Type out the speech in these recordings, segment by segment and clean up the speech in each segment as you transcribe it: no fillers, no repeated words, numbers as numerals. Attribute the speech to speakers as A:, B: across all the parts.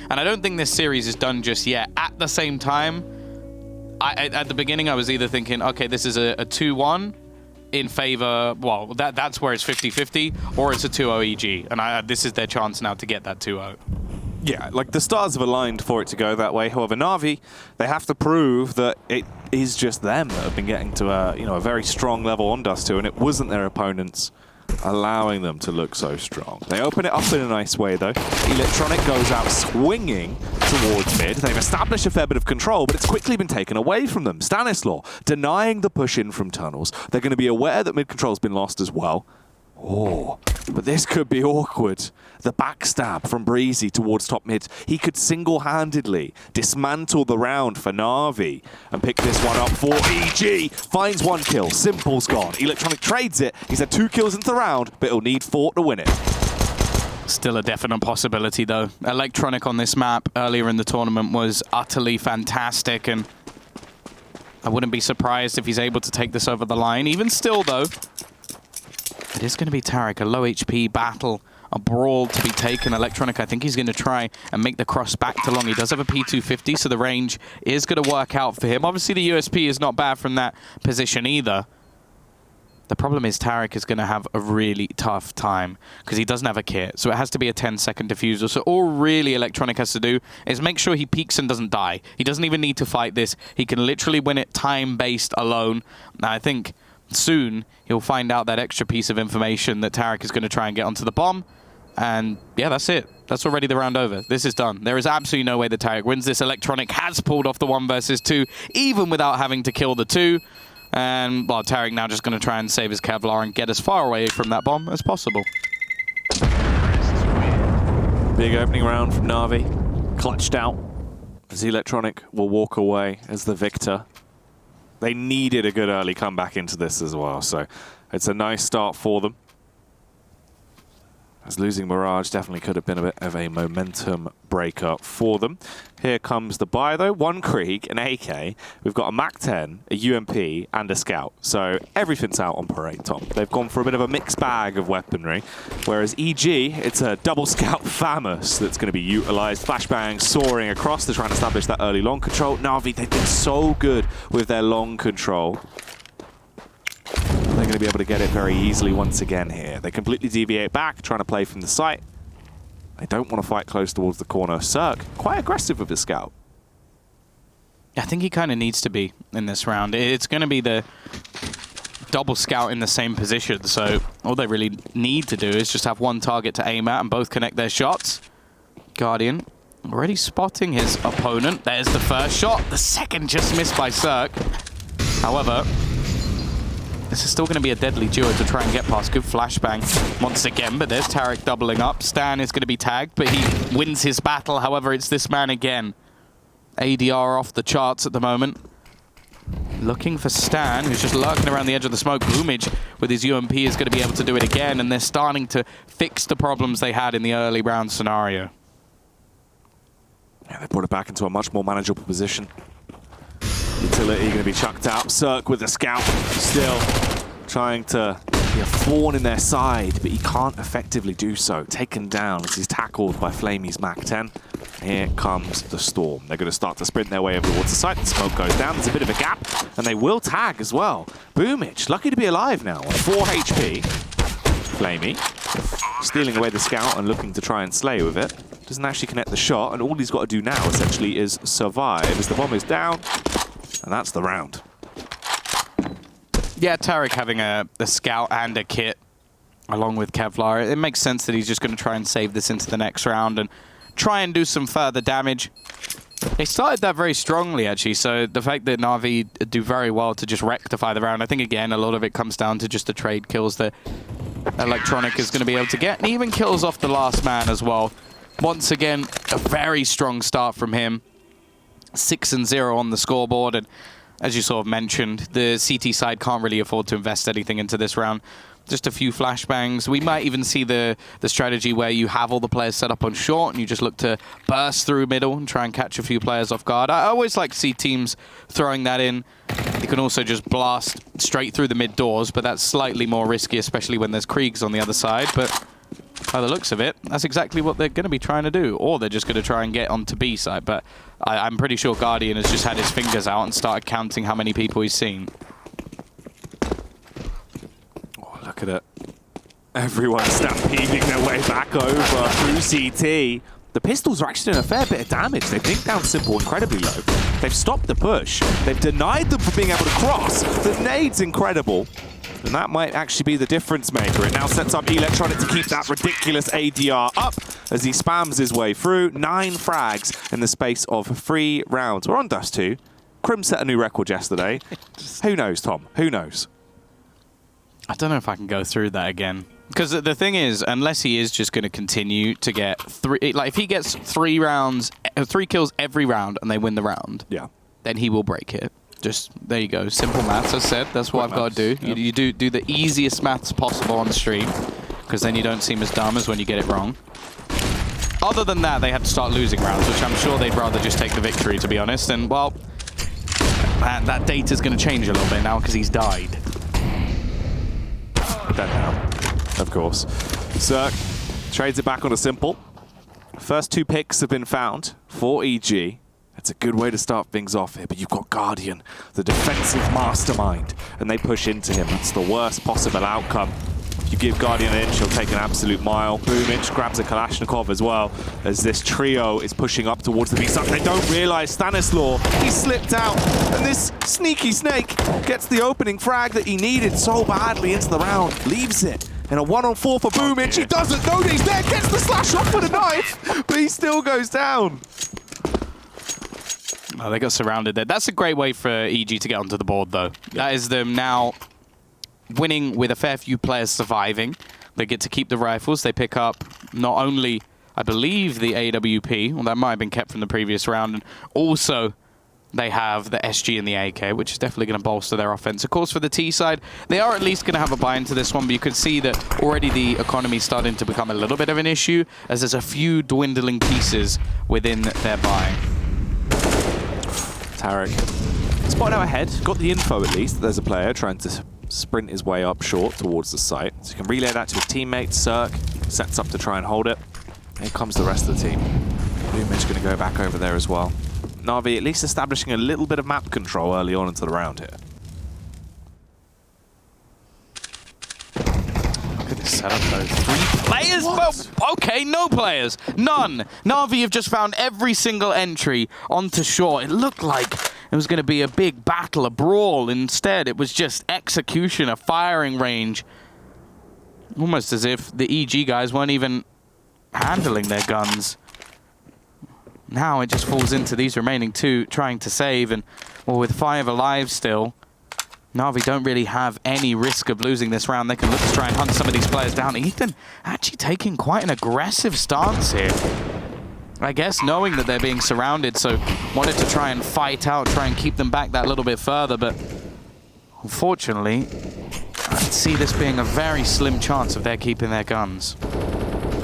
A: And I don't think this series is done just yet. At the same time, at the beginning, I was either thinking, okay, this is a 2-1 in favor, well, that's where it's 50-50, or it's a 2-0 EG. And this is their chance now to get that 2-0.
B: Yeah, like the stars have aligned for it to go that way. However, Na'Vi, they have to prove that it is just them that have been getting to a very strong level on Dust2, and it wasn't their opponents allowing them to look so strong. They open it up in a nice way, though. Electronic goes out swinging towards mid. They've established a fair bit of control, but it's quickly been taken away from them. Stanislaw denying the push in from tunnels. They're going to be aware that mid control's been lost as well. Oh, but this could be awkward. The backstab from Breezy towards top mid. He could single-handedly dismantle the round for Na'Vi and pick this one up for EG. Finds 1 kill. Simple's gone. Electronic trades it. He's had 2 kills into the round, but he'll need 4 to win it.
A: Still a definite possibility, though. Electronic on this map earlier in the tournament was utterly fantastic, and I wouldn't be surprised if he's able to take this over the line. Even still, though, it is going to be Taric, a low HP battle, a brawl to be taken. Electronic, I think he's going to try and make the cross back to long. He does have a P250, so the range is going to work out for him. Obviously, the USP is not bad from that position either. The problem is Taric is going to have a really tough time because he doesn't have a kit, so it has to be a 10-second diffuser. So all really Electronic has to do is make sure he peeks and doesn't die. He doesn't even need to fight this. He can literally win it time-based alone. Now, I think soon he'll find out that extra piece of information that Taric is going to try and get onto the bomb. And yeah, that's it. That's already the round over. This is done. There is absolutely no way that Taric wins this. Electronic has pulled off the 1 versus 2, even without having to kill the 2. And, well, Taric now just going to try and save his Kevlar and get as far away from that bomb as possible.
B: Big opening round from Na'Vi. Clutched out as Electronic will walk away as the victor. They needed a good early comeback into this as well, so it's a nice start for them. As losing Mirage definitely could have been a bit of a momentum breaker for them. Here comes the buy, though. 1 Krieg, an AK. We've got a MAC-10, a UMP, and a Scout. So everything's out on parade, Tom. They've gone for a bit of a mixed bag of weaponry. Whereas EG, it's a double Scout FAMAS that's going to be utilized. Flashbang soaring across to try and establish that early long control. Na'Vi, they've been so good with their long control. They're going to be able to get it very easily once again here. They completely deviate back, trying to play from the site. They don't want to fight close towards the corner. Cirque, quite aggressive with his Scout.
A: I think he kind of needs to be in this round. It's going to be the double Scout in the same position, so all they really need to do is just have 1 target to aim at and both connect their shots. Guardian already spotting his opponent. There's the first shot. The second just missed by Cirque. However, this is still going to be a deadly duo to try and get past. Good flashbang once again, but there's Taric doubling up. Stan is going to be tagged, but he wins his battle. However, it's this man again. ADR off the charts at the moment. Looking for Stan, who's just lurking around the edge of the smoke. Boomage with his UMP is going to be able to do it again, and they're starting to fix the problems they had in the early round scenario.
B: Yeah, they brought it back into a much more manageable position. Utility going to be chucked out. Cirque with the Scout still trying to be a thorn in their side, but he can't effectively do so. Taken down as he's tackled by Flamey's MAC-10. Here comes the Storm. They're going to start to sprint their way over towards the site. The smoke goes down. There's a bit of a gap, and they will tag as well. Boomage, lucky to be alive now on 4 HP. Flamey stealing away the Scout and looking to try and slay with it. Doesn't actually connect the shot, and all he's got to do now essentially is survive as the bomb is down. And that's the round.
A: Yeah, Taric having a Scout and a kit along with Kevlar, it makes sense that he's just going to try and save this into the next round and try and do some further damage. They started that very strongly, actually, so the fact that Na'Vi do very well to just rectify the round, I think, again, a lot of it comes down to just the trade kills that Electronic is going to be able to get, and even kills off the last man as well. Once again, a very strong start from him. 6-0 on the scoreboard, and as you sort of mentioned, the CT side can't really afford to invest anything into this round. Just a few flashbangs. We might even see the strategy where you have all the players set up on short and you just look to burst through middle and try and catch a few players off guard. I always like to see teams throwing that in. You can also just blast straight through the mid doors, but that's slightly more risky, especially when there's Kriegs on the other side. But By the looks of it, that's exactly what they're going to be trying to do. Or they're just going to try and get onto B side. But I'm pretty sure Guardian has just had his fingers out and started counting how many people he's seen.
B: Oh, look at it. Everyone stampeding their way back over through CT. The pistols are actually doing a fair bit of damage. They've nicked down Simple incredibly low. They've stopped the push. They've denied them from being able to cross. The nade's incredible. And that might actually be the difference maker. It now sets up Electronic to keep that ridiculous ADR up as he spams his way through. 9 frags in the space of 3 rounds. We're on Dust2. Crim set a new record yesterday. Who knows, Tom? Who knows?
A: I don't know if I can go through that again. Because the thing is, unless he is just going to continue to get 3... Like, if he gets 3 kills every round and they win the round,
B: yeah,
A: then he will break it. Just, there you go. Simple maths, as I said. That's what I've got to do.
B: Yep.
A: You do the easiest maths possible on the stream, because then you don't seem as dumb as when you get it wrong. Other than that, they had to start losing rounds, which I'm sure they'd rather just take the victory, to be honest. And, well, that data's going to change a little bit now, because he's died.
B: Dead now, of course. Zerk trades it back on a Simple. First 2 picks have been found for EG. It's a good way to start things off here, but you've got Guardian, the defensive mastermind, and they push into him. That's the worst possible outcome. If you give Guardian an inch, he'll take an absolute mile. Boomich grabs a Kalashnikov as well, as this trio is pushing up towards the B-side. They don't realize Stanislaw, he slipped out, and this sneaky snake gets the opening frag that he needed so badly into the round, leaves it. In a 1-on-4 for Boomich, he doesn't know that he's there, gets the slash off with a knife, but he still goes down.
A: Oh, they got surrounded there. That's a great way for EG to get onto the board, though. That is them now winning with a fair few players surviving. They get to keep the rifles. They pick up not only, I believe, the AWP, well, that might have been kept from the previous round, and also they have the SG and the AK, which is definitely going to bolster their offense. Of course, for the T side, they are at least going to have a buy into this one, but you can see that already the economy is starting to become a little bit of an issue, as there's a few dwindling pieces within their buy.
B: Tarek spotted out ahead, got the info at least that there's a player trying to sprint his way up short towards the site. So you can relay that to his teammate. Zerk sets up to try and hold it. Here comes the rest of the team. Boomich going to go back over there as well. Na'Vi at least establishing a little bit of map control early on into the round here.
A: Look at this setup though. 3 players? Well, okay, no players. None. Na'Vi have just found every single entry onto shore. It looked like it was going to be a big battle, a brawl. Instead, it was just execution, a firing range. Almost as if the EG guys weren't even handling their guns. Now it just falls into these remaining 2 trying to save, and well, with 5 alive still, Na'Vi don't really have any risk of losing this round. They can look to try and hunt some of these players down. Ethan actually taking quite an aggressive stance here. I guess knowing that they're being surrounded, so wanted to try and fight out, try and keep them back that little bit further, but unfortunately, I see this being a very slim chance of their keeping their guns.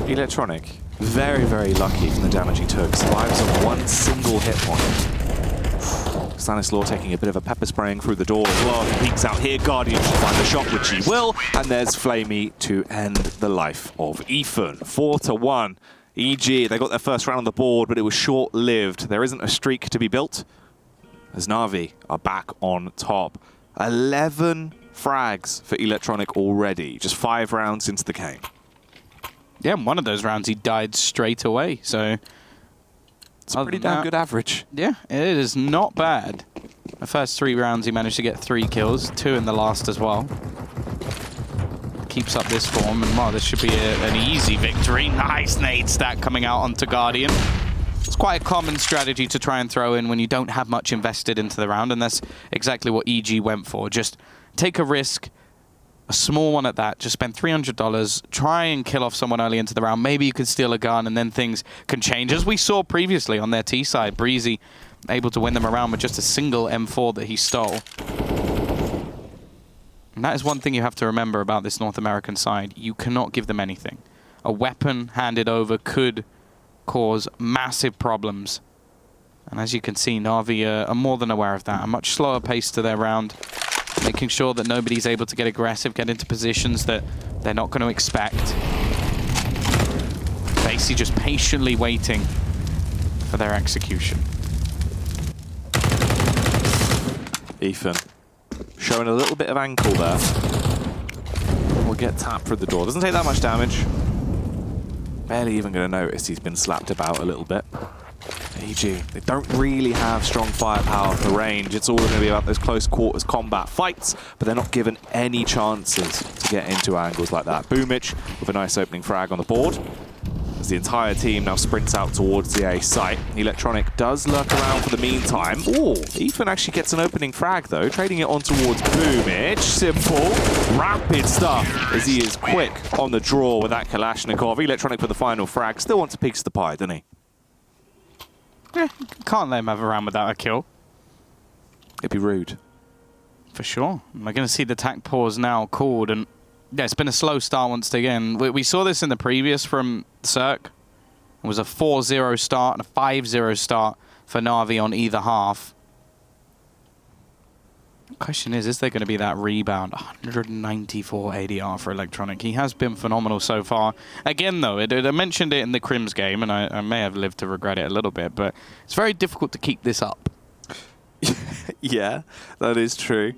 B: Electronic, very, very lucky from the damage he took. Survives on 1 single hit point. Stanislaw taking a bit of a pepper spraying through the door as well. He peeks out here. Guardian should find the shot, which he will. And there's Flamey to end the life of Ethan. 4-1. EG, they got their first round on the board, but it was short-lived. There isn't a streak to be built, as Na'Vi are back on top. 11 frags for Electronic already, just 5 rounds into the game.
A: Yeah, in one of those rounds he died straight away, so
B: it's a pretty damn good average.
A: Yeah, it is not bad. The first 3 rounds he managed to get 3 kills, 2 in the last as well. Keeps up this form, and wow, this should be an easy victory. Nice nade stack coming out onto Guardian. It's quite a common strategy to try and throw in when you don't have much invested into the round, and that's exactly what EG went for. Just take a risk, a small one at that, just spend $300, try and kill off someone early into the round. Maybe you can steal a gun, and then things can change. As we saw previously on their T side, Breezy able to win them around with just a single M4 that he stole. And that is one thing you have to remember about this North American side. You cannot give them anything. A weapon handed over could cause massive problems. And as you can see, Na'Vi are more than aware of that. A much slower pace to their round, making sure that nobody's able to get aggressive, get into positions that they're not going to expect. basically just patiently waiting for their execution.
B: Ethan showing a little bit of ankle there. Will get tapped through the door. Doesn't take that much damage. Barely even going to notice he's been slapped about a little bit. EG, they don't really have strong firepower for range. It's all going to be about those close quarters combat fights, but they're not given any chances to get into angles like that. Boomich with a nice opening frag on the board. As the entire team now sprints out towards the A site. Electronic does lurk around for the meantime. Oh, Ethan actually gets an opening frag though, trading it on towards Boomich. Simple, rapid stuff as he is quick on the draw with that Kalashnikov. Electronic with the final frag. Still wants a piece of the pie, doesn't he?
A: Can't let him have a round without a kill.
B: It'd be rude.
A: For sure. We're going to see the attack pause now called, and yeah, it's been a slow start once again. We saw this in the previous from Cirque. It was a 4-0 start and a 5-0 start for Na'Vi on either half. The question is there going to be that rebound? 194 ADR for Electronic. He has been phenomenal so far. Again, though, I mentioned it in the Crims game, and I may have lived to regret it a little bit, but it's very difficult to keep this up.
B: Yeah, that is true.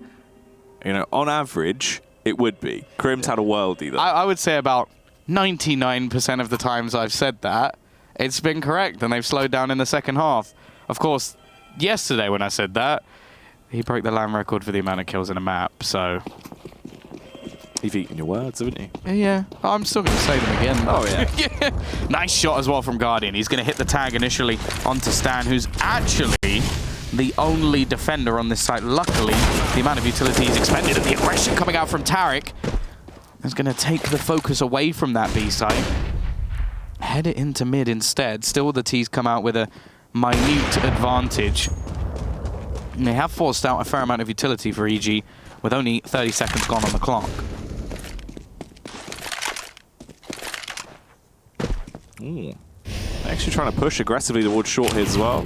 B: You know, on average, it would be. Crims had a worldie, though.
A: I would say about 99% of the times I've said that, it's been correct, and they've slowed down in the second half. Of course, yesterday when I said that, he broke the LAN record for the amount of kills in a map, so...
B: You've eaten your words, haven't you?
A: Yeah, I'm still going to say them again, though.
B: Oh, yeah.
A: Yeah. Nice shot as well from Guardian. He's going to hit the tag initially onto Stan, who's actually the only defender on this site. Luckily, the amount of utility he's expended and the aggression coming out from Tariq is going to take the focus away from that B site. Head it into mid instead. Still, the T's come out with a minute advantage. And they have forced out a fair amount of utility for EG with only 30 seconds gone on the clock.
B: Ooh. Actually trying to push aggressively towards short here as well.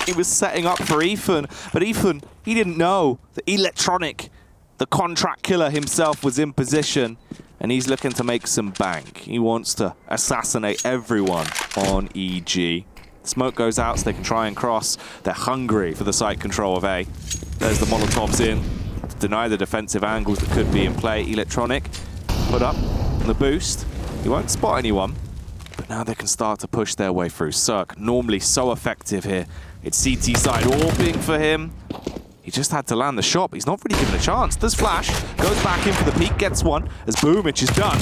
B: He was setting up for Ethan, but Ethan, he didn't know that Electronic, the contract killer himself, was in position, and he's looking to make some bank. He wants to assassinate everyone on EG. Smoke goes out so they can try and cross. They're hungry for the site control of A. There's the Molotovs in to deny the defensive angles that could be in play. Electronic put up the boost. He won't spot anyone, but now they can start to push their way through. Cirque, normally so effective here. It's CT side orbing for him. He just had to land the shot, but he's not really given a chance. There's Flash, goes back in for the peek, gets one as Boomich is done.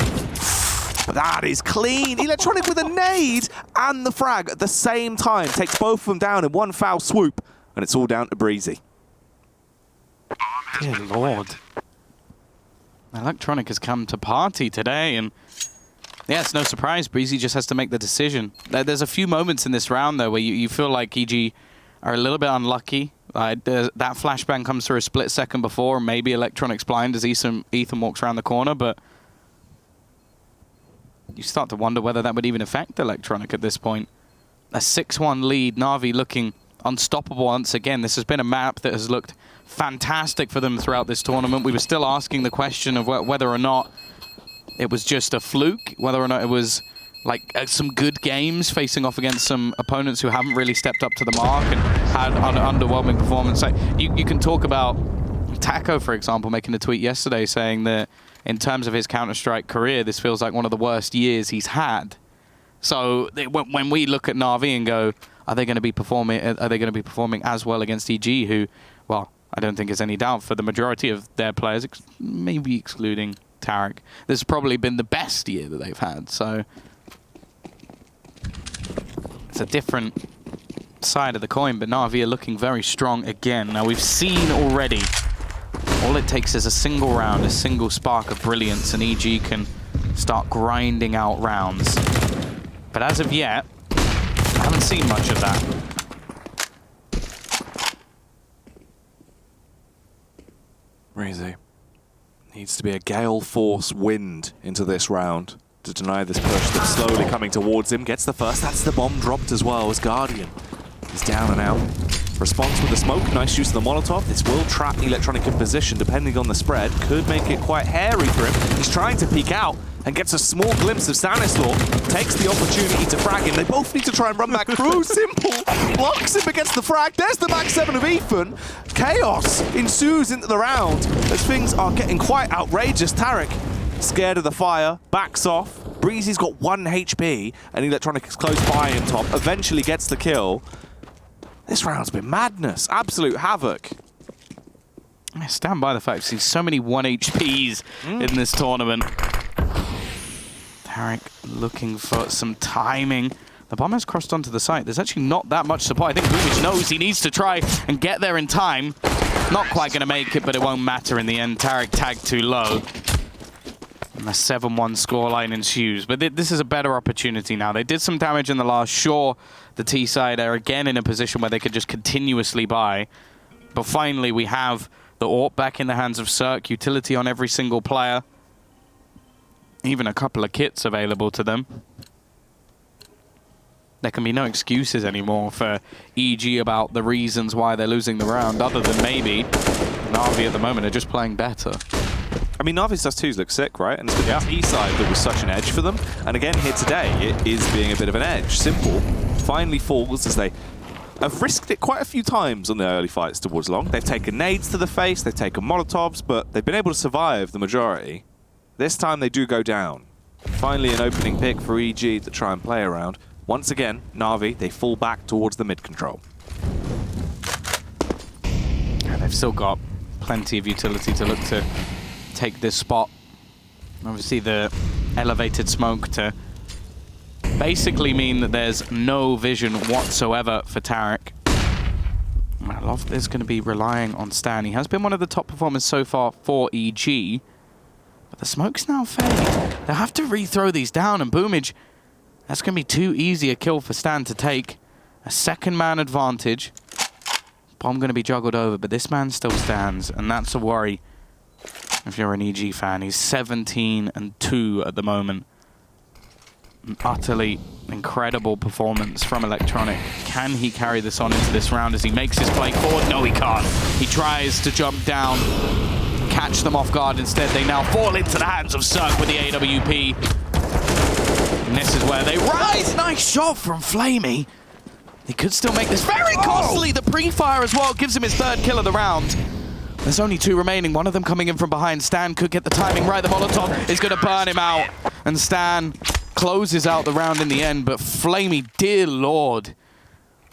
B: But that is clean. Electronic with a nade and the frag at the same time. Takes both of them down in one foul swoop, and it's all down to Breezy.
A: Dear Lord. Electronic has come to party today, and yeah, it's no surprise. Breezy just has to make the decision. There's a few moments in this round, though, where you feel like EG are a little bit unlucky. That flashbang comes through a split second before, maybe Electronic's blind as Ethan walks around the corner, but you start to wonder whether that would even affect Electronic at this point. A 6-1 lead, Na'Vi looking unstoppable once again. This has been a map that has looked fantastic for them throughout this tournament. We were still asking the question of whether or not it was just a fluke, whether or not it was like some good games facing off against some opponents who haven't really stepped up to the mark and had an underwhelming performance. Like, you can talk about Taco, for example, making a tweet yesterday saying that in terms of his Counter-Strike career, this feels like one of the worst years he's had. So when we look at Na'Vi and go, are they going to be performing as well against EG, who, well, I don't think there's any doubt for the majority of their players, maybe excluding Tariq, this has probably been the best year that they've had. So it's a different side of the coin, but Na'Vi are looking very strong again. Now, we've seen already, all it takes is a single round, a single spark of brilliance, and EG can start grinding out rounds. But as of yet, I haven't seen much of that.
B: Breezy. Needs to be a gale force wind into this round to deny this push that's slowly coming towards him. Gets the first. That's the bomb dropped as well as Guardian He's down and out. Response with the smoke, nice use of the Molotov. This will trap Electronic in position depending on the spread. Could make it quite hairy for him. He's trying to peek out and gets a small glimpse of Stanislaw. Takes the opportunity to frag him. They both need to try and run back through. Simple blocks him against the frag. There's the back 7 of Ethan. Chaos ensues into the round as things are getting quite outrageous. Tarek, scared of the fire, backs off. Breezy's got 1 HP and Electronic is close by him top. Eventually gets the kill. This round's been madness. Absolute havoc.
A: I stand by the fact I've seen so many 1 HPs in this tournament. Tarek looking for some timing. The bomb has crossed onto the site. There's actually not that much support. I think Boomage knows he needs to try and get there in time. Not quite going to make it, but it won't matter in the end. Tarek tagged too low. And the 7-1 scoreline ensues. But this is a better opportunity now. They did some damage in the last. Sure, the T side are again in a position where they could just continuously buy. But finally, we have the AWP back in the hands of Cirque. Utility on every single player. Even a couple of kits available to them. There can be no excuses anymore for EG about the reasons why they're losing the round, other than maybe Na'Vi at the moment are just playing better.
B: I mean, Na'Vi's Dust2s look sick, right? And it's been the T side that was such an edge for them. And again, here today, it is being a bit of an edge. Simple finally falls as they have risked it quite a few times on the early fights towards long. They've taken nades to the face, they've taken Molotovs, but they've been able to survive the majority. This time they do go down. Finally an opening pick for EG to try and play around. Once again, Na'Vi, they fall back towards the mid control.
A: And they've still got plenty of utility to look to take this spot. Obviously the elevated smoke to basically mean that there's no vision whatsoever for Tarek. A lot of this is going to be relying on Stan. He has been one of the top performers so far for EG, but the smoke's now fading. They'll have to rethrow these down, and Boomage, that's going to be too easy a kill for Stan to take. A second man advantage. Bomb going to be juggled over, but this man still stands, and that's a worry if you're an EG fan. He's 17-2 at the moment. An utterly incredible performance from Electronic. Can he carry this on into this round as he makes his play forward? No, he can't. He tries to jump down, catch them off guard. Instead, they now fall into the hands of Cirque with the AWP. And this is where they rise. Nice shot from Flamey. He could still make this very costly. The pre-fire as well gives him his 3rd kill of the round. There's only 2 remaining, one of them coming in from behind. Stan could get the timing right. The Molotov is going to burn him out. And Stan closes out the round in the end, but Flamey, dear Lord,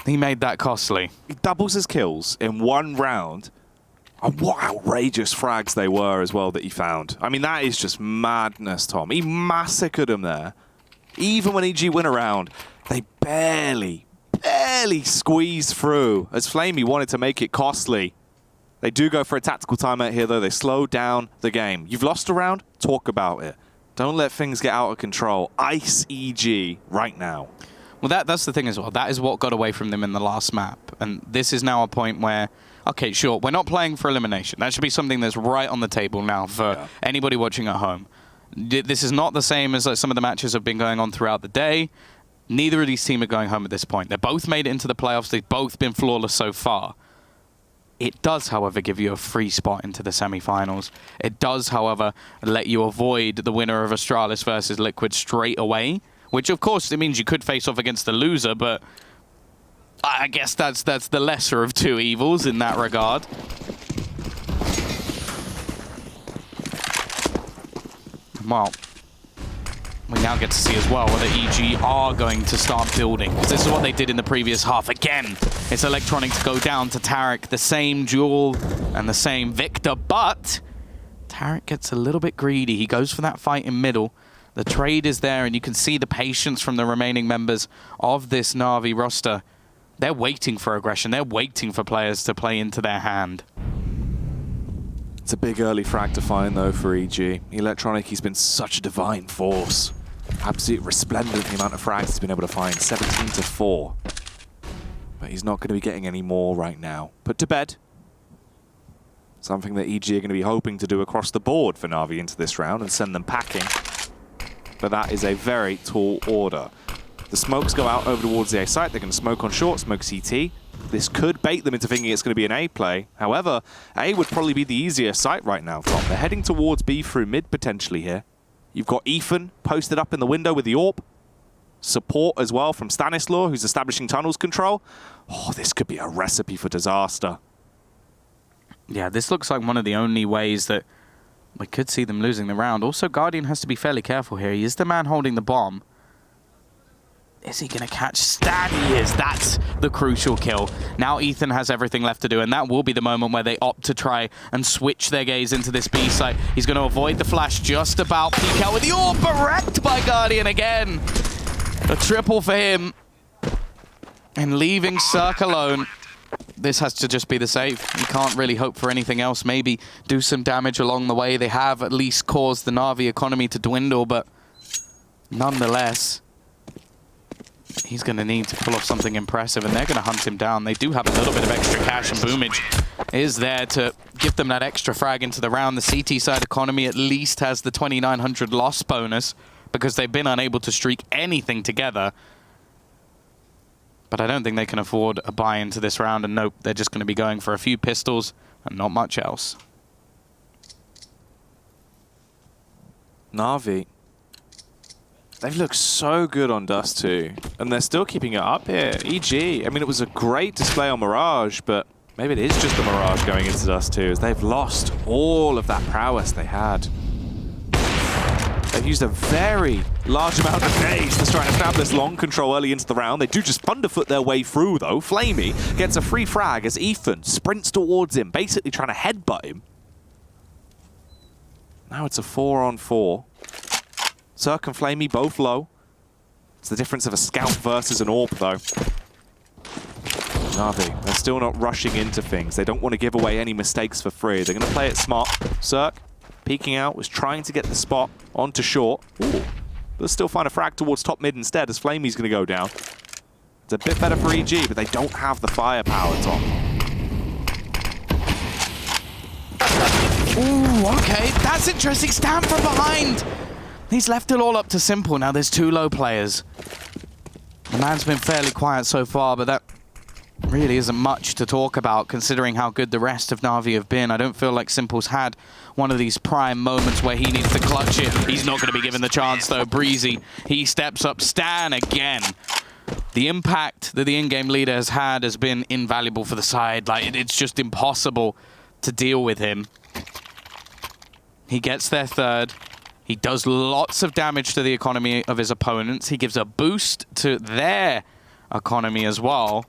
A: he made that costly.
B: He doubles his kills in 1 round. And what outrageous frags they were as well that he found. I mean, that is just madness, Tom. He massacred them there. Even when EG win a round, they barely squeezed through as Flamey wanted to make it costly. They do go for a tactical timeout here, though. They slow down the game. You've lost a round? Talk about it. Don't let things get out of control. Ice EG right now.
A: Well, that's the thing as well. That is what got away from them in the last map. And this is now a point where, okay, sure, we're not playing for elimination. That should be something that's right on the table now for anybody watching at home. This is not the same as some of the matches have been going on throughout the day. Neither of these teams are going home at this point. They both made it into the playoffs. They've both been flawless so far. It does, however, give you a free spot into the semi-finals. It does, however, let you avoid the winner of Astralis versus Liquid straight away, which, of course, it means you could face off against the loser, but I guess that's the lesser of 2 evils in that regard. Well, we now get to see as well whether EG are going to start building, because this is what they did in the previous half. Again, it's Electronic to go down to Tarek, the same duel and the same victor, but Tarek gets a little bit greedy. He goes for that fight in middle. The trade is there, and you can see the patience from the remaining members of this Na'Vi roster. They're waiting for aggression. They're waiting for players to play into their hand.
B: It's a big early frag to find, though, for EG. Electronic, he's been such a divine force. Absolutely resplendent, the amount of frags he's been able to find. 17-4. But he's not going to be getting any more right now. Put to bed. Something that EG are going to be hoping to do across the board for Na'Vi into this round and send them packing. But that is a very tall order. The smokes go out over towards the A site. They're going to smoke on short, smoke CT. This could bait them into thinking it's going to be an A play. However, A would probably be the easier site right now, Tom. They're heading towards B through mid potentially here. You've got Ethan posted up in the window with the AWP. Support as well from Stanislaw, who's establishing tunnels control. Oh, this could be a recipe for disaster.
A: Yeah, this looks like one of the only ways that we could see them losing the round. Also, Guardian has to be fairly careful here. He is the man holding the bomb. Is he going to catch Stan? He is. That's the crucial kill. Now Ethan has everything left to do, and that will be the moment where they opt to try and switch their gaze into this B site. He's going to avoid the flash just about. Peek out with the AWP, but wrecked by Guardian again. A triple for him. And leaving Cirque alone. This has to just be the save. You can't really hope for anything else. Maybe do some damage along the way. They have at least caused the Na'Vi economy to dwindle, but nonetheless, he's going to need to pull off something impressive, and they're going to hunt him down. They do have a little bit of extra cash, and Boomage is there to give them that extra frag into the round. The CT side economy at least has the 2,900 loss bonus because they've been unable to streak anything together. But I don't think they can afford a buy into this round, and nope, they're just going to be going for a few pistols and not much else.
B: Na'Vi. They've looked so good on Dust2, and they're still keeping it up here. EG, I mean, it was a great display on Mirage, but maybe it is just the Mirage going into Dust2, as they've lost all of that prowess they had. They've used a very large amount of nades to try and establish long control early into the round. They do just underfoot their way through, though. Flamey gets a free frag as Ethan sprints towards him, basically trying to headbutt him. Now it's a 4-on-4. Cirque and Flamey both low. It's the difference of a scout versus an AWP, though. Na'Vi, they're still not rushing into things. They don't want to give away any mistakes for free. They're going to play it smart. Cirque, peeking out, was trying to get the spot onto short. Ooh, but still find a frag towards top mid instead, as Flamey's going to go down. It's a bit better for EG, but they don't have the firepower, Tom.
A: Ooh, okay, that's interesting. Stan from behind. He's left it all up to Simple. Now there's two low players. The man's been fairly quiet so far, but that really isn't much to talk about considering how good the rest of Na'Vi have been. I don't feel like Simple's had one of these prime moments where he needs to clutch it. He's not going to be given the chance, though. Breezy, he steps up. Stan again. The impact that the in-game leader has had has been invaluable for the side. Like, it's just impossible to deal with him. He gets their third. He does lots of damage to the economy of his opponents. He gives a boost to their economy as well.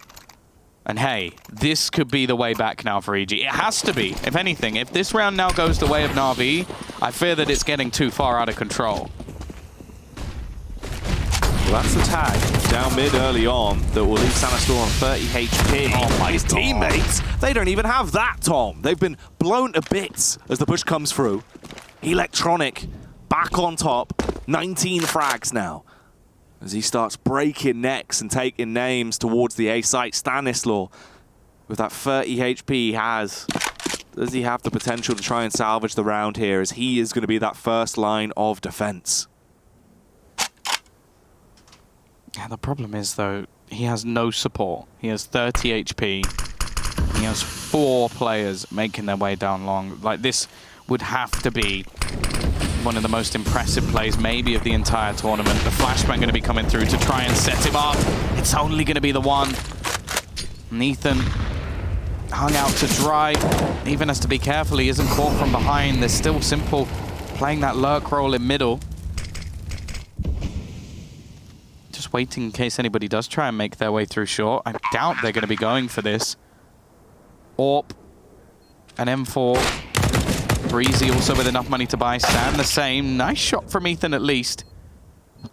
A: And hey, this could be the way back now for EG. It has to be, if anything. If this round now goes the way of Na'Vi, I fear that it's getting too far out of control.
B: Well, that's the tag down mid early on that will leave Stanislaw on 30 HP.
A: Oh my
B: His
A: God.
B: teammates, they don't even have that, Tom. They've been blown to bits as the push comes through. Electronic back on top, 19 frags now. As he starts breaking necks and taking names towards the A site. Stanislaw, with that 30 HP he has, does he have the potential to try and salvage the round here, as he is going to be that first line of defense?
A: Yeah, the problem is, though, he has no support. He has 30 HP. He has 4 players making their way down long. Like, this would have to be one of the most impressive plays, maybe, of the entire tournament. The flashbang going to be coming through to try and set him up. It's only going to be the one. And Ethan hung out to dry. Even has to be careful. He isn't caught from behind. There's still Simple playing that lurk role in middle. Just waiting in case anybody does try and make their way through short. I doubt they're going to be going for this. AWP, an M4. Breezy also with enough money to buy. Stan the same. Nice shot from Ethan at least. I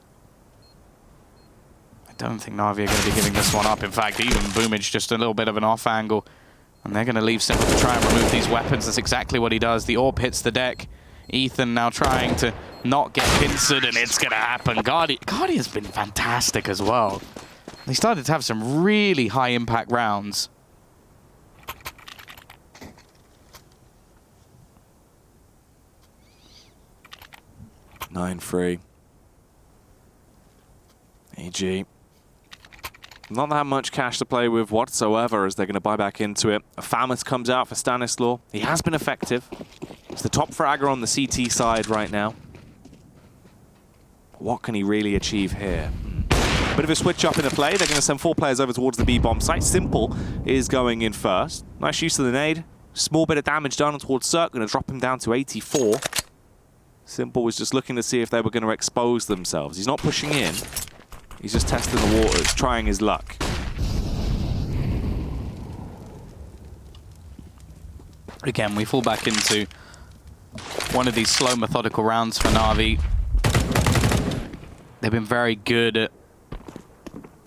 A: don't think Na'Vi are going to be giving this one up. In fact, even Boomage just a little bit of an off angle. And they're going to leave Simple to try and remove these weapons. That's exactly what he does. The AWP hits the deck. Ethan now trying to not get pincered, and it's going to happen. Guardian's been fantastic as well. They started to have some really high impact rounds.
B: Nine free. EG Not that much cash to play with whatsoever as they're going to buy back into it. A Famous comes out for Stanislaw. He has been effective. He's the top fragger on the CT side right now. What can he really achieve here? Bit of a switch up in the play. They're going to send 4 players over towards the B-bomb site. Simple is going in first. Nice use of the nade. Small bit of damage done towards Cirque. Going to drop him down to 84. Simple was just looking to see if they were going to expose themselves. He's not pushing in. He's just testing the waters, trying his luck.
A: Again, we fall back into one of these slow, methodical rounds for Na'Vi. They've been very good at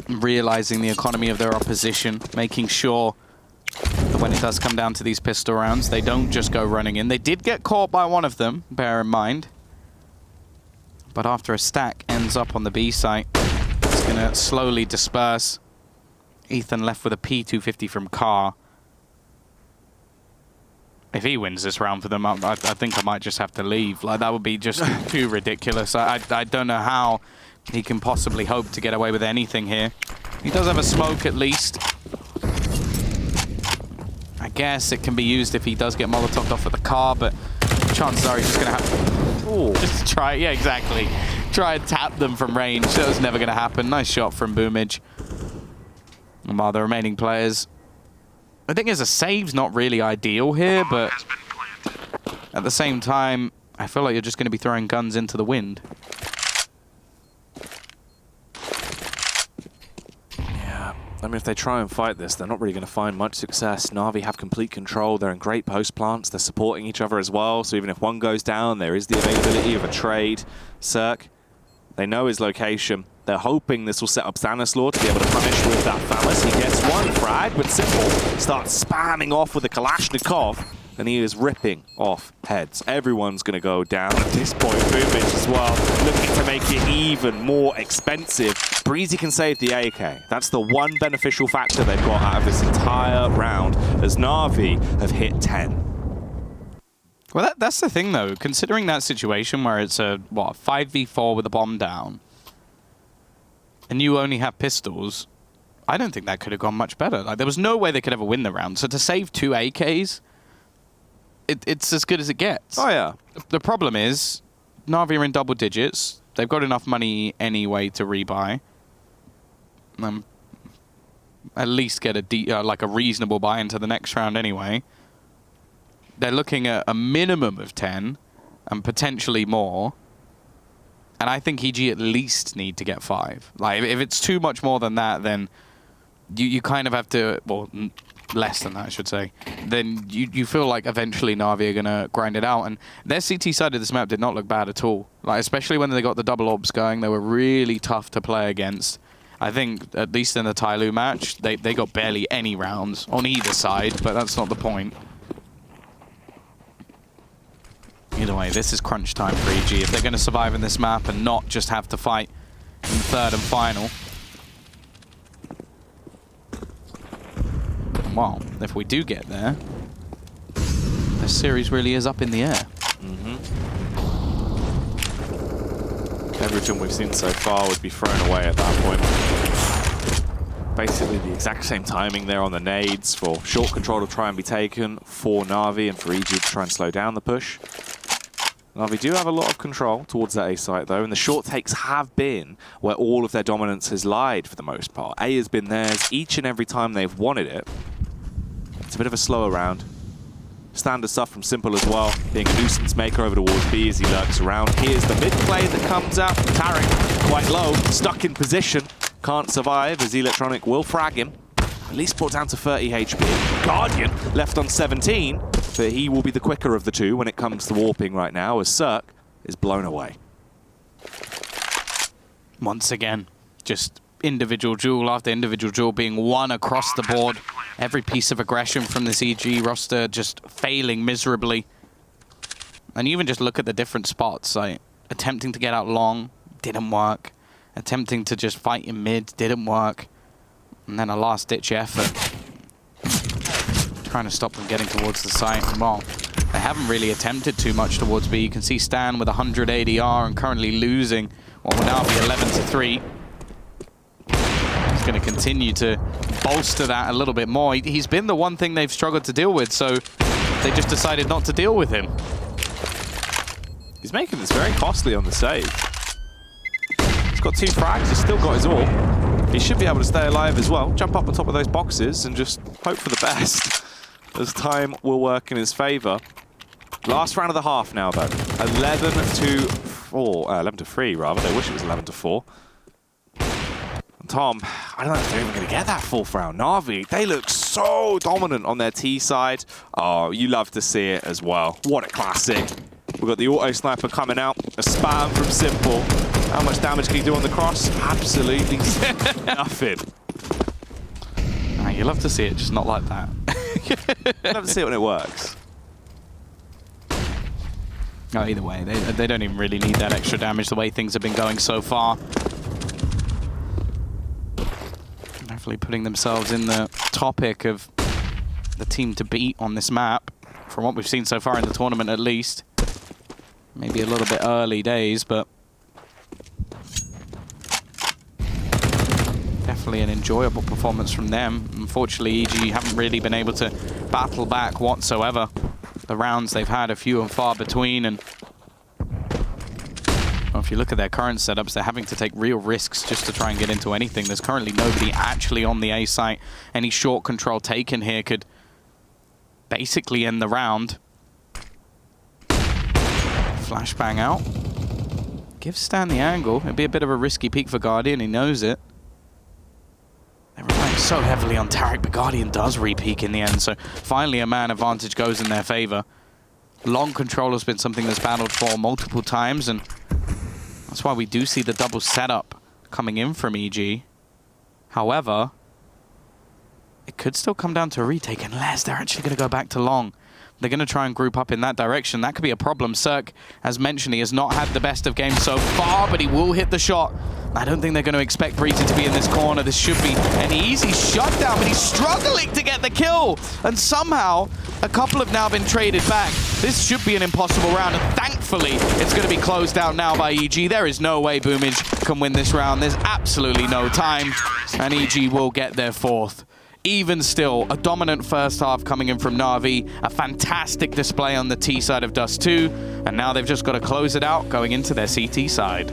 A: realizing the economy of their opposition, making sure that when it does come down to these pistol rounds, they don't just go running in. They did get caught by one of them, bear in mind. But after a stack ends up on the B site, it's going to slowly disperse. Ethan left with a P250 from Carr. If he wins this round for them, I think I might just have to leave. Like, that would be just too ridiculous. I don't know how he can possibly hope to get away with anything here. He does have a smoke at least. I guess it can be used if he does get Molotoved off with the car, but chances are he's just going to have... Ooh, just try... Yeah, exactly. Try and tap them from range. That was never going to happen. Nice shot from Boomage. And while the remaining players... I think as a save's not really ideal here, but at the same time, I feel like you're just going to be throwing guns into the wind.
B: Yeah, I mean, if they try and fight this, they're not really going to find much success. Na'Vi have complete control. They're in great post plants. They're supporting each other as well. So even if one goes down, there is the availability of a trade. Cirque, they know his location. They're hoping this will set up Stanislaw to be able to punish with that Famous. He gets one frag, but Simple starts spamming off with a Kalashnikov, and he is ripping off heads. Everyone's going to go down at this point. Boomage as well, looking to make it even more expensive. Breezy can save the AK. That's the one beneficial factor they've got out of this entire round, as Na'Vi have hit 10.
A: Well, that's the thing, though. Considering that situation where it's a, what, 5v4 with a bomb down, and you only have pistols, I don't think that could have gone much better. Like, there was no way they could ever win the round. So to save 2 AKs, it's as good as it gets.
B: Oh, yeah.
A: The problem is, Na'Vi are in double digits. They've got enough money anyway to rebuy. At least get a like a reasonable buy into the next round anyway. They're looking at a minimum of 10 and potentially more. And I think EG at least need to get 5. Like, if it's too much more than that, then you kind of have to, well, less than that, I should say. Then you feel like eventually Na'Vi are going to grind it out. And their CT side of this map did not look bad at all. Like, especially when they got the double orbs going, they were really tough to play against. I think, at least in the Tyloo match, they got barely any rounds on either side, but that's not the point. Either way, this is crunch time for EG. If they're going to survive in this map and not just have to fight in the third and final. Well, if we do get there, the series really is up in the air.
B: Everything we've seen so far would be thrown away at that point. Basically the exact same timing there on the nades for short control to try and be taken for Na'Vi and for EG to try and slow down the push. Na'Vi do have a lot of control towards that A site though, and the short takes have been where all of their dominance has lied for the most part. A has been theirs each and every time they've wanted it. It's a bit of a slower round. Standard stuff from Simple as well, being a nuisance maker over towards B as he lurks around. Here's the mid play that comes out. Tarek quite low, stuck in position, can't survive as Electronic will frag him. At least brought down to 30 HP. Guardian left on 17, but he will be the quicker of the two when it comes to warping right now as Cirque is blown away.
A: Once again, just individual duel after individual duel being won across the board. Every piece of aggression from this EG roster just failing miserably. And you even just look at the different spots, like attempting to get out long, didn't work. Attempting to just fight in mid, didn't work. And then a last-ditch effort. Trying to stop them getting towards the site. Well, they haven't really attempted too much towards B. You can see Stan with 100 ADR and currently losing what will now be 11-3. just going to continue to bolster that a little bit more. He's been the one thing they've struggled to deal with, so they just decided not to deal with him.
B: He's making this very costly on the save. He's got 2 frags, he's still got his ult. He should be able to stay alive as well. Jump up on top of those boxes and just hope for the best, as time will work in his favor. Last round of the half now, though. 11 to 3, rather. They wish it was 11 to 4. And Tom, I don't know if they're even going to get that 4th round. Na'Vi, they look so dominant on their T side. Oh, you love to see it as well. What a classic. We've got the auto sniper coming out. A spam from Simple. How much damage can he do on the cross? Absolutely nothing.
A: You love to see it, just not like that.
B: You love to see it when it works.
A: No, either way, they don't even really need that extra damage the way things have been going so far. Definitely putting themselves in the topic of the team to beat on this map, from what we've seen so far in the tournament at least. Maybe a little bit early days, but definitely an enjoyable performance from them. Unfortunately, EG haven't really been able to battle back whatsoever. The rounds they've had are few and far between, and well, if you look at their current setups, they're having to take real risks just to try and get into anything. There's currently nobody actually on the A site. Any short control taken here could basically end the round. Flashbang out. Give Stan the angle. It'd be a bit of a risky peek for Guardian, he knows it. They're relying so heavily on Taric, but Guardian does re-peek in the end, so finally a man advantage goes in their favor. Long control has been something that's battled for multiple times, and that's why we do see the double setup coming in from EG. However, it could still come down to a retake unless they're actually going to go back to long. They're going to try and group up in that direction. That could be a problem. Cirque, as mentioned, he has not had the best of games so far, but he will hit the shot. I don't think they're going to expect Breezy to be in this corner. This should be an easy shutdown, but he's struggling to get the kill. And somehow, a couple have now been traded back. This should be an impossible round, and thankfully, it's going to be closed out now by EG. There is no way Boomage can win this round. There's absolutely no time, and EG will get their 4th. Even still, a dominant first half coming in from Na'Vi, a fantastic display on the T side of Dust2, and now they've just got to close it out going into their CT side.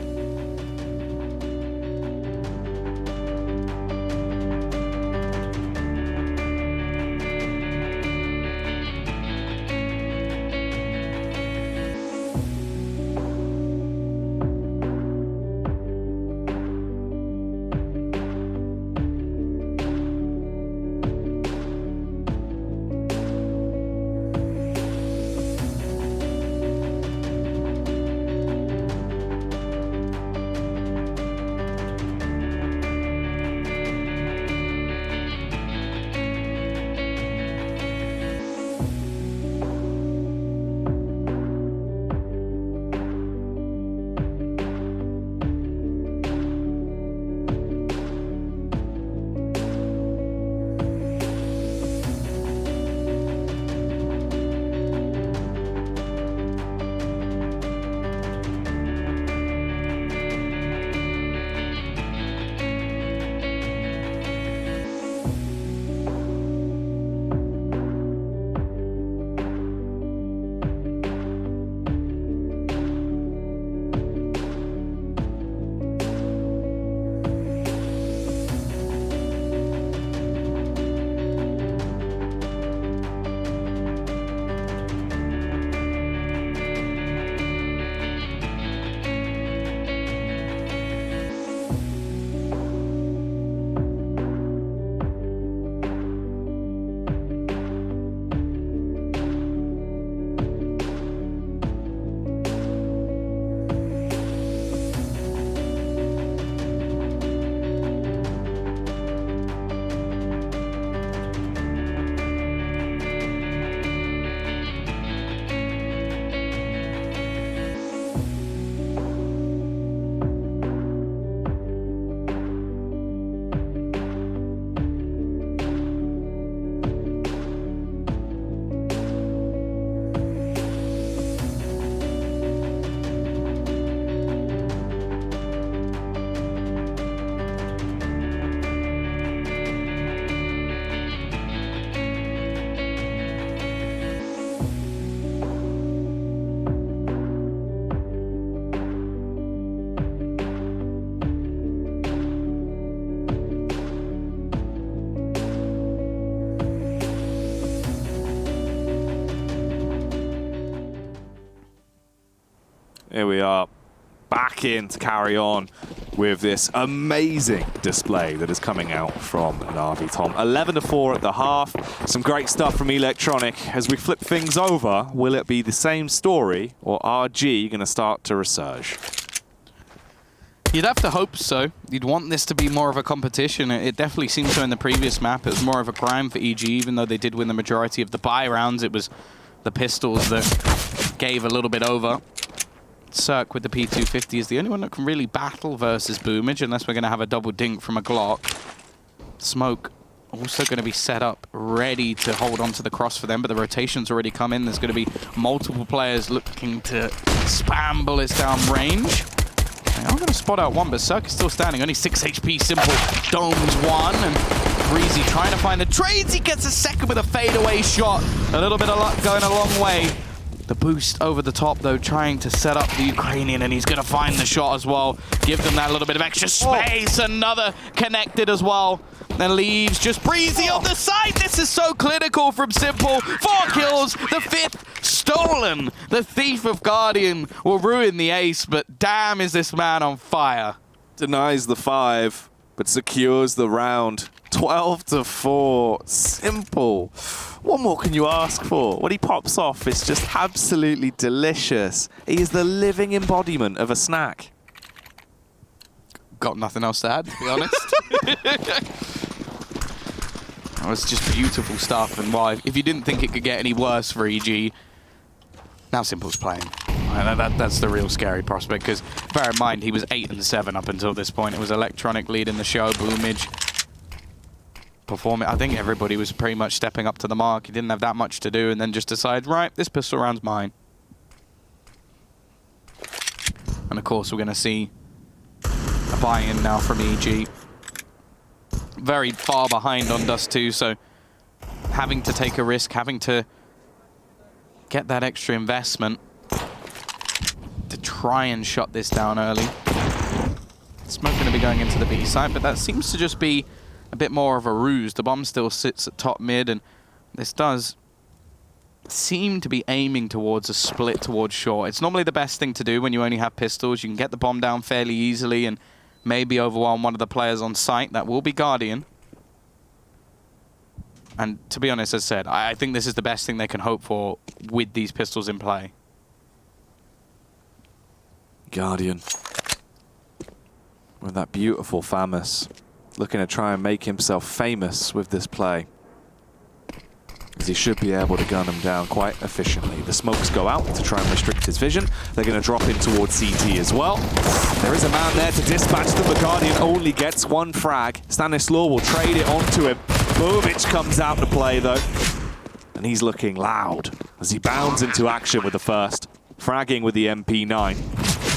B: Here we are, back in to carry on with this amazing display that is coming out from Na'Vi, Tom. 11-4 at the half. Some great stuff from Electronic. As we flip things over, will it be the same story, or RG going to start to resurge?
A: You'd have to hope so. You'd want this to be more of a competition. It definitely seemed so in the previous map. It was more of a grind for EG, even though they did win the majority of the buy rounds. It was the pistols that gave a little bit over. Cirque with the P250 is the only one that can really battle versus Boomage, unless we're going to have a double dink from a Glock. Smoke also going to be set up, ready to hold on to the cross for them, but the rotation's already come in. There's going to be multiple players looking to spam bullets down range. I'm going to spot out one, but Cirque is still standing. Only 6 HP, Simple domes one, and Breezy trying to find the trades. He gets a second with a fadeaway shot. A little bit of luck going a long way. The boost over the top, though, trying to set up the Ukrainian, and he's going to find the shot as well. Give them that little bit of extra space. Another connected as well. Then leaves just Breezy on the side. This is so clinical from Simple. 4 kills, the 5th stolen. The Thief of Guardian will ruin the ace, but damn is this man on fire.
B: Denies the 5, but secures the round. 12-4. Simple. What more can you ask for? When he pops off, it's just absolutely delicious. He is the living embodiment of a snack.
A: Got nothing else to add, to be honest. That was just beautiful stuff. And why, if you didn't think it could get any worse for EG, now Simple's playing. That's the real scary prospect, because bear in mind, he was 8-7 up until this point. It was Electronic leading the show, Boomage performing. I think everybody was pretty much stepping up to the mark. He didn't have that much to do, and then just decided, right, this pistol round's mine. And of course, we're going to see a buy-in now from EG. Very far behind on Dust2, so having to take a risk, having to get that extra investment to try and shut this down early. Smoke going to be going into the B side, but that seems to just be a bit more of a ruse. The bomb still sits at top mid, and this does seem to be aiming towards a split towards short. It's normally the best thing to do when you only have pistols. You can get the bomb down fairly easily and maybe overwhelm one of the players on site. That will be Guardian. And to be honest, as I said, I think this is the best thing they can hope for with these pistols in play.
B: Guardian. With that beautiful FAMAS. Looking to try and make himself famous with this play. As he should be able to gun him down quite efficiently. The smokes go out to try and restrict his vision. They're going to drop in towards CT as well. There is a man there to dispatch them, but Guardian only gets 1 frag. Stanislaw will trade it onto him. Bovic comes out to play though. And he's looking loud as he bounds into action with the first. Fragging with the MP9.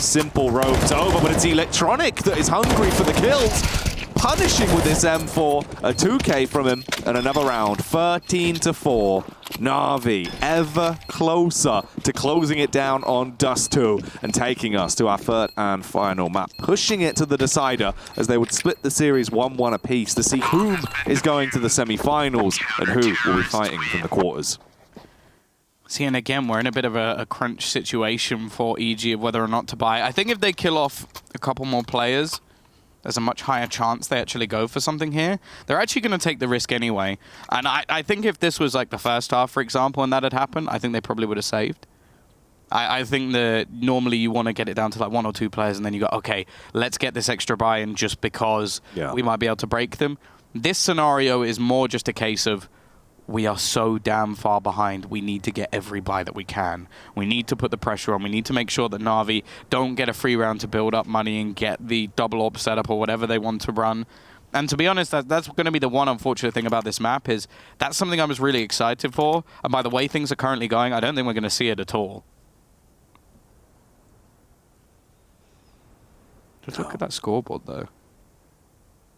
B: Simple ropes over, but it's Electronic that is hungry for the kills. Punishing with this M4, a 2K from him, and another round, 13-4. Na'Vi ever closer to closing it down on Dust2 and taking us to our third and final map, pushing it to the decider as they would split the series 1-1 apiece to see whom is going to the semi-finals and who will be fighting from the quarters.
A: See, and again, we're in a bit of a crunch situation for EG of whether or not to buy. I think if they kill off a couple more players, there's a much higher chance they actually go for something here. They're actually going to take the risk anyway. And I think if this was like the first half, for example, and that had happened, I think they probably would have saved. I think that normally you want to get it down to like 1 or 2 players, and then you go, okay, let's get this extra buy-in just because we might be able to break them. This scenario is more just a case of, we are so damn far behind. We need to get every buy that we can. We need to put the pressure on. We need to make sure that Na'Vi don't get a free round to build up money and get the double AWP setup or whatever they want to run. And to be honest, that's going to be the one unfortunate thing about this map is that's something I was really excited for. And by the way things are currently going, I don't think we're going to see it at all. Just look at that scoreboard, though.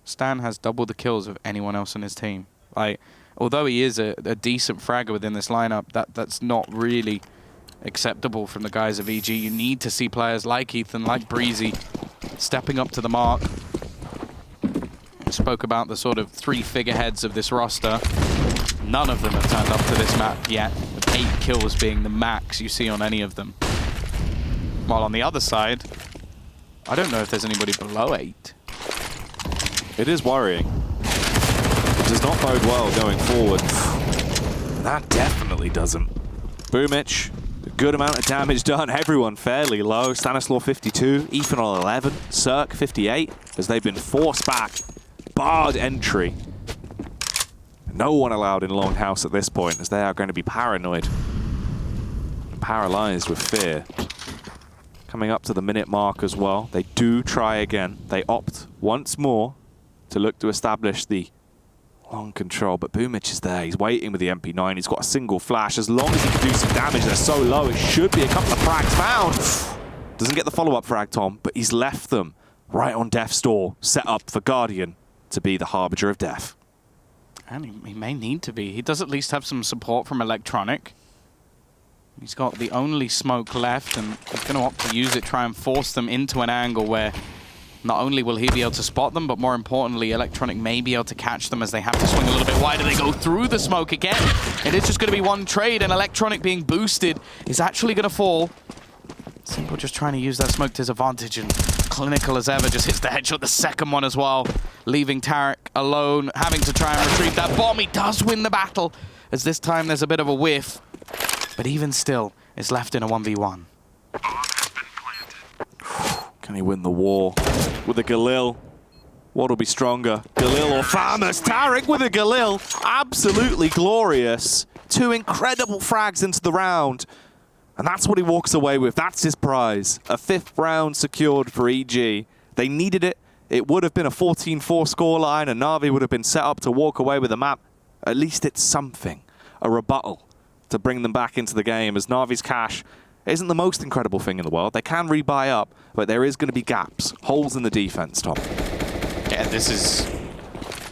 A: Stan has double the kills of anyone else on his team. Like, although he is a decent fragger within this lineup, that's not really acceptable from the guys of EG. You need to see players like Ethan, like Breezy, stepping up to the mark. We spoke about the sort of 3 figureheads of this roster. None of them have turned up to this map yet, with 8 kills being the max you see on any of them. While on the other side, I don't know if there's anybody below 8.
B: It is worrying. It does not bode well going forward. That definitely doesn't. Boomich, a good amount of damage done. Everyone fairly low. Stanislaw 52, Ethan on 11, Cirque 58, as they've been forced back. Barred entry. No one allowed in Longhouse at this point, as they are going to be paranoid. Paralyzed with fear. Coming up to the minute mark as well. They do try again. They opt once more to look to establish the long control, but Boomich is there. He's waiting with the MP9. He's got a single flash. As long as he can do some damage, they're so low. It should be a couple of frags found. Doesn't get the follow-up frag, Tom, but he's left them right on death's door, set up for Guardian to be the harbinger of death.
A: And he may need to be. He does at least have some support from Electronic. He's got the only smoke left, and he's going to opt to use it, try and force them into an angle where not only will he be able to spot them, but more importantly, Electronic may be able to catch them as they have to swing a little bit wider. They go through the smoke again. It is just going to be one trade, and Electronic being boosted is actually going to fall. Simple just trying to use that smoke to his advantage, and clinical as ever just hits the headshot, the second one as well, leaving Tarek alone, having to try and retrieve that bomb. He does win the battle, as this time there's a bit of a whiff. But even still, it's left in a 1v1.
B: Can he win the war with a Galil? What'll be stronger, Galil or Farmers? Tarek with a Galil, absolutely glorious. 2 incredible frags into the round. And that's what he walks away with. That's his prize. A 5th round secured for EG. They needed it. It would have been a 14-4 scoreline, and Na'Vi would have been set up to walk away with a map. At least it's something, a rebuttal to bring them back into the game, as Na'Vi's cash isn't the most incredible thing in the world. They can rebuy up, but there is going to be gaps, holes in the defense, Tom.
A: Yeah, this is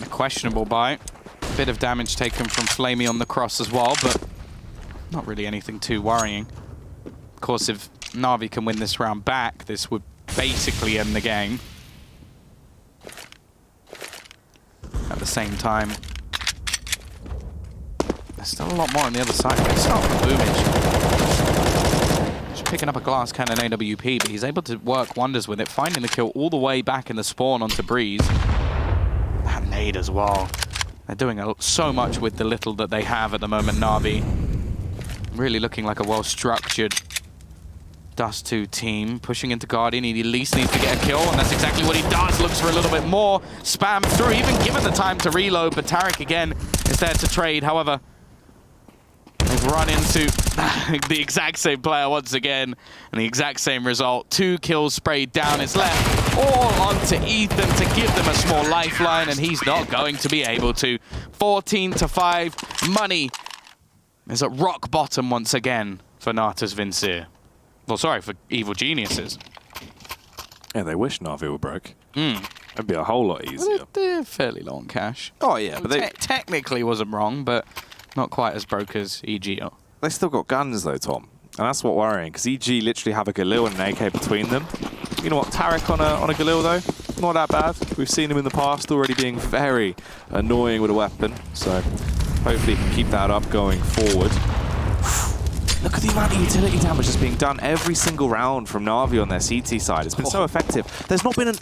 A: a questionable buy. Bit of damage taken from Flamey on the cross as well, but not really anything too worrying. Of course, if Na'Vi can win this round back, this would basically end the game. At the same time, there's still a lot more on the other side. Let's start with Boomich. Just picking up a glass cannon AWP, but he's able to work wonders with it, finding the kill all the way back in the spawn onto Breeze. That nade as well. They're doing so much with the little that they have at the moment, Na'Vi. Really looking like a well-structured Dust2 team, pushing into Guardian. He at least needs to get a kill, and that's exactly what he does. Looks for a little bit more. Spam through, even given the time to reload, but Tarek again is there to trade. However, they've run into the exact same player once again, and the exact same result. 2 kills sprayed down. It's left all onto Ethan to give them a small lifeline, and he's not going to be able to. 14-5. Money is at rock bottom once again for Natus Vincere. Well, sorry, for Evil Geniuses.
B: Yeah, they wish Na'Vi were broke. It'd be a whole lot easier.
A: Well, they're fairly low on cash.
B: Oh, yeah, but they
A: technically wasn't wrong, but not quite as broke as EG are.
B: They still got guns, though, Tom. And that's what worrying, because EG literally have a Galil and an AK between them. You know what, Tarek on a Galil, though, not that bad. We've seen him in the past already being very annoying with a weapon. So hopefully he can keep that up going forward. Look at the amount of utility damage that's being done every single round from Na'Vi on their CT side. It's been so effective. There's not been an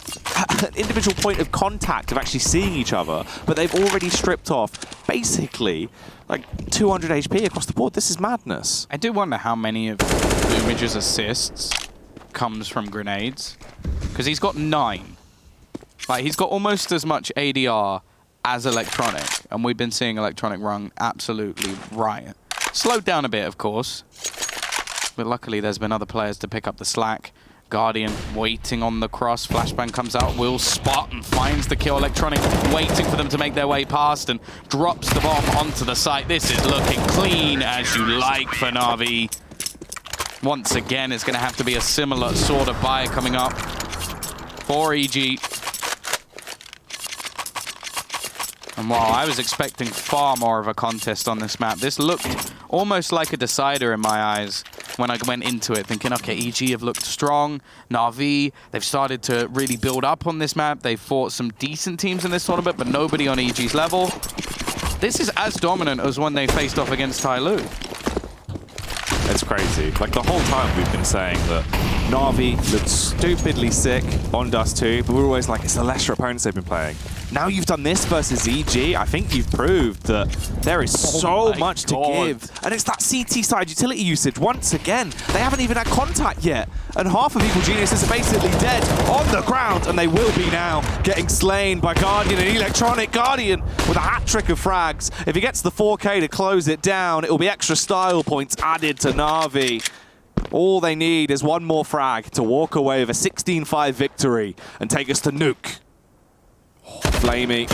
B: individual point of contact of actually seeing each other, but they've already stripped off basically like 200 HP across the board. This is madness.
A: I do wonder how many of Boomage's assists comes from grenades, because he's got 9. Like, he's got almost as much ADR as Electronic, and we've been seeing Electronic run absolutely riot. Slowed down a bit, of course, but luckily there's been other players to pick up the slack. Guardian waiting on the cross. Flashbang comes out, will spot and finds the kill. Electronic waiting for them to make their way past and drops the bomb onto the site. This is looking clean as you like for Na'Vi. Once again, it's going to have to be a similar sort of buy coming up for EG. And while I was expecting far more of a contest on this map, this looked almost like a decider in my eyes when I went into it, thinking, okay, EG have looked strong. Na'Vi, they've started to really build up on this map. They've fought some decent teams in this tournament, but nobody on EG's level. This is as dominant as when they faced off against Tyloo.
B: It's crazy. Like, the whole time we've been saying that Na'Vi looked stupidly sick on Dust2, but we were always like, it's the lesser opponents they've been playing. Now you've done this versus EG, I think you've proved that there is so much to give. And it's that CT side utility usage. Once again, they haven't even had contact yet. And half of Evil Geniuses are basically dead on the ground, and they will be now getting slain by Guardian and Electronic. Guardian with a hat-trick of frags. If he gets the 4K to close it down, it will be extra style points added to Na'Vi. All they need is one more frag to walk away with a 16-5 victory and take us to Nuke. Oh, Flamey.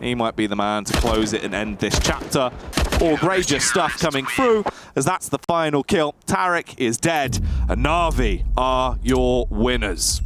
B: He might be the man to close it and end this chapter. All Granger stuff coming through, as that's the final kill. Tarek is dead, and Na'Vi are your winners.